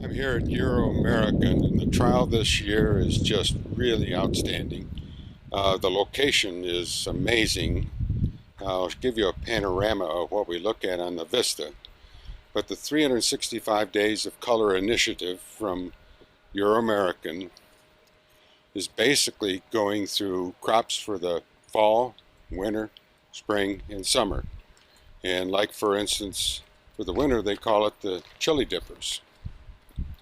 I'm here at EuroAmerican, and the trial this year is just really outstanding. The location is amazing. I'll give you a panorama of what we look at on the Vista. But the 365 Days of Color initiative from EuroAmerican is basically going through crops for the fall, winter, spring, and summer. And like, for instance, for the winter, they call it the chili dippers.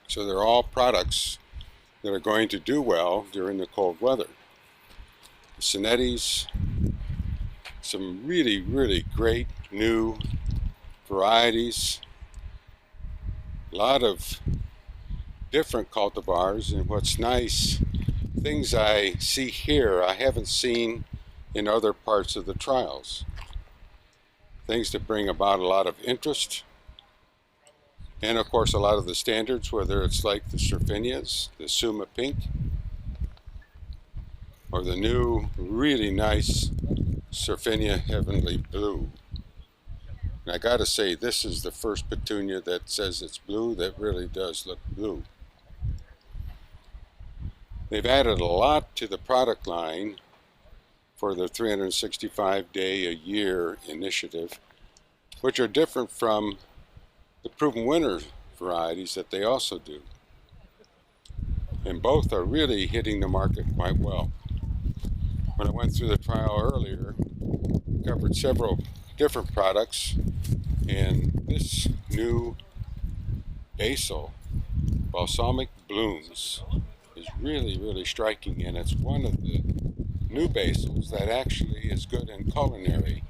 So they're all products that are going to do well during the cold weather. The Sonettis, some really great new varieties, a lot of different cultivars, and what's nice, things I see here I haven't seen in other parts of the trials. Things that bring about a lot of interest. And of course a lot of the standards, whether it's like the Surfinias, the Suma Pink, or the new really nice Surfinia Heavenly Blue. And I gotta say, this is the first petunia that says it's blue that really does look blue. They've added a lot to the product line for their 365-day-a-year initiative, which are different from the proven winner varieties that they also do. And both are really hitting the market quite well. When I went through the trial earlier, I covered several different products, and this new basil, balsamic blooms, is really striking, and it's one of the new basils that actually is good in culinary.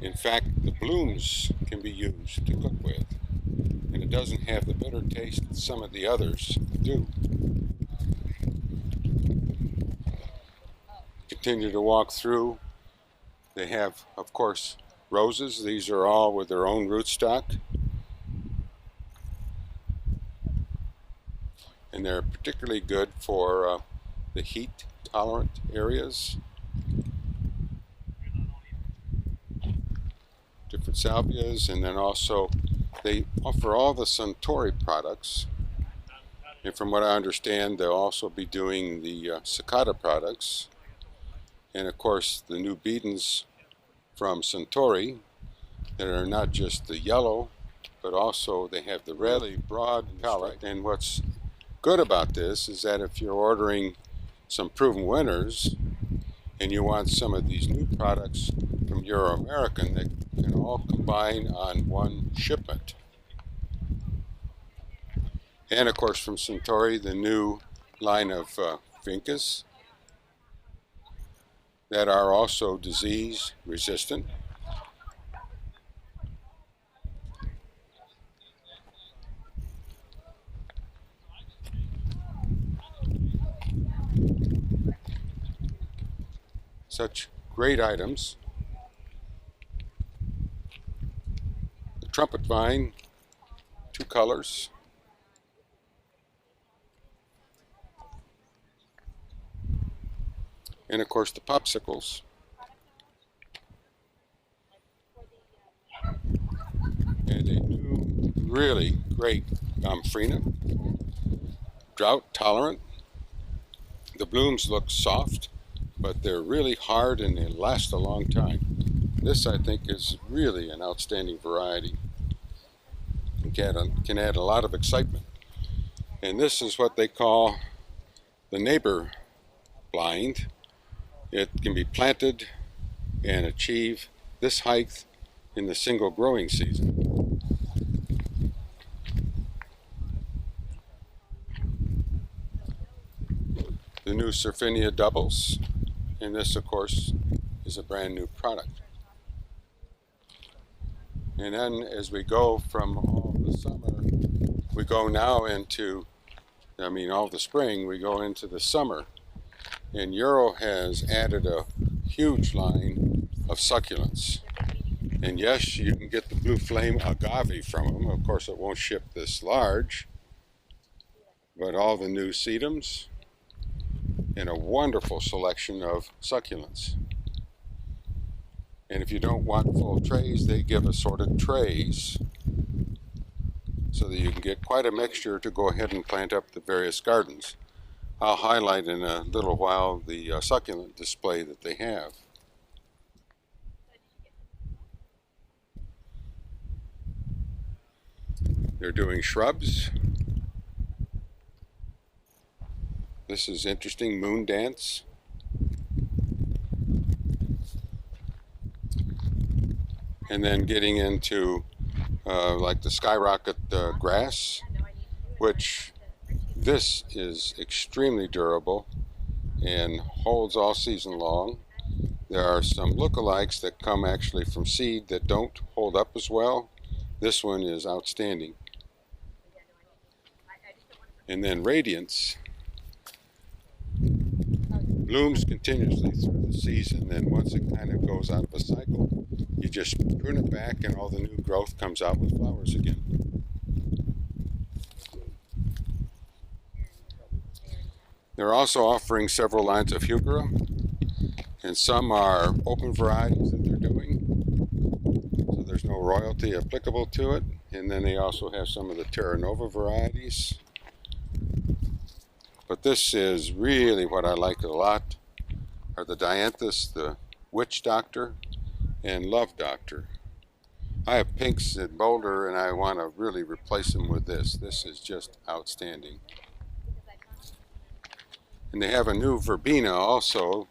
In fact, the blooms can be used to cook with, and it doesn't have the bitter taste that some of the others do. Continue to walk through. They have, of course, roses. These are all with their own rootstock, and they're particularly good for the heat tolerant areas. Different salvias, and then also they offer all the Suntory products, and from what I understand they'll also be doing the cicada products, and of course the new beetons from Suntory that are not just the yellow, but also they have the really broad palette. And what's good about this is that if you're ordering some proven winners and you want some of these new products from EuroAmerican, they can all combine on one shipment. And of course from Suntory, the new line of vincas that are also disease resistant. Such great items. The trumpet vine, 2 colors. And of course the popsicles. And a new, really great Gomphrena, drought tolerant. The blooms look soft, but they're really hard and they last a long time. This, I think, is really an outstanding variety. It can add a lot of excitement. And this is what they call the neighbor blind. It can be planted and achieve this height in the single growing season. The new Surfinia doubles, and this of course is a brand new product. And then as we go from all the summer, we go now into, all the spring, we go into the summer. And Euro has added a huge line of succulents. And yes, you can get the blue flame agave from them. Of course, it won't ship this large, but all the new sedums and a wonderful selection of succulents. And if you don't want full trays, they give assorted trays. so that you can get quite a mixture to go ahead and plant up the various gardens. I'll highlight in a little while the succulent display that they have. They're doing shrubs. This is interesting, moon dance. And then getting into like the skyrocket grass, which this is extremely durable and holds all season long. There are some lookalikes that come actually from seed that don't hold up as well. This one is outstanding. And then Radiance blooms continuously through the season, and once it kind of goes out of a cycle, you just prune it back and all the new growth comes out with flowers again. They're also offering several lines of heuchera, and some are open varieties that they're doing, so there's no royalty applicable to it. And then they also have some of the Terra Nova varieties. But this is really what I like a lot, are the Dianthus, the Witch Doctor, and Love Doctor. I have pinks at Boulder and I want to really replace them with this. This is just outstanding. And they have a new verbena also,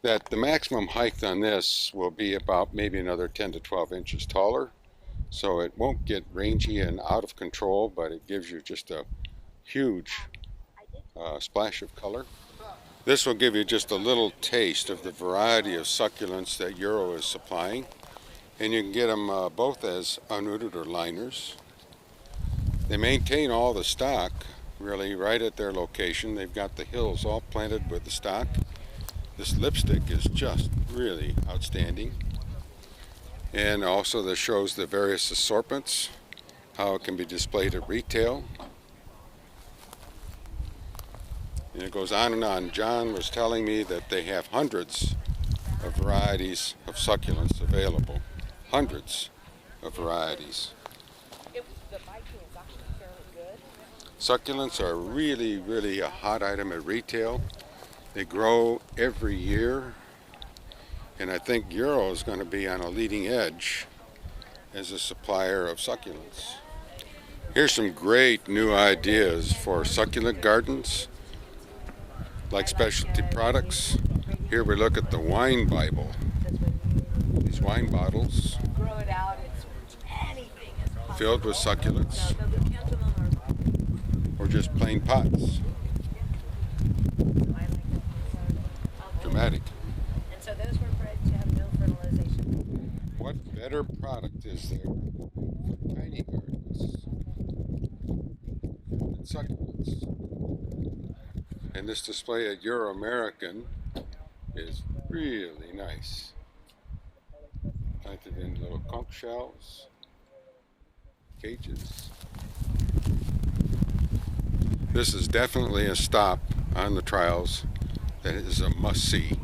that the maximum height on this will be about maybe another 10 to 12 inches taller. So it won't get rangy and out of control, but it gives you just a huge splash of color. This will give you just a little taste of the variety of succulents that Euro is supplying. And you can get them both as unrooted or liners. They maintain all the stock really right at their location. They've got the hills all planted with the stock. This lipstick is just really outstanding. And also this shows the various assortments, how it can be displayed at retail. And it goes on and on. John was telling me that they have hundreds of varieties of succulents available. Hundreds of varieties. Succulents are really, really a hot item at retail. They grow every year. And I think Euro is going to be on a leading edge as a supplier of succulents. Here's some great new ideas for succulent gardens, like specialty products. Here we look at the wine Bible. These wine bottles filled with succulents or just plain pots. Dramatic. And so those were bred to have no fertilization. What better product is there for tiny gardens than succulents? And this display at EuroAmerican is really nice. Planted in little conch shells, cages. This is definitely a stop on the trials that is a must-see.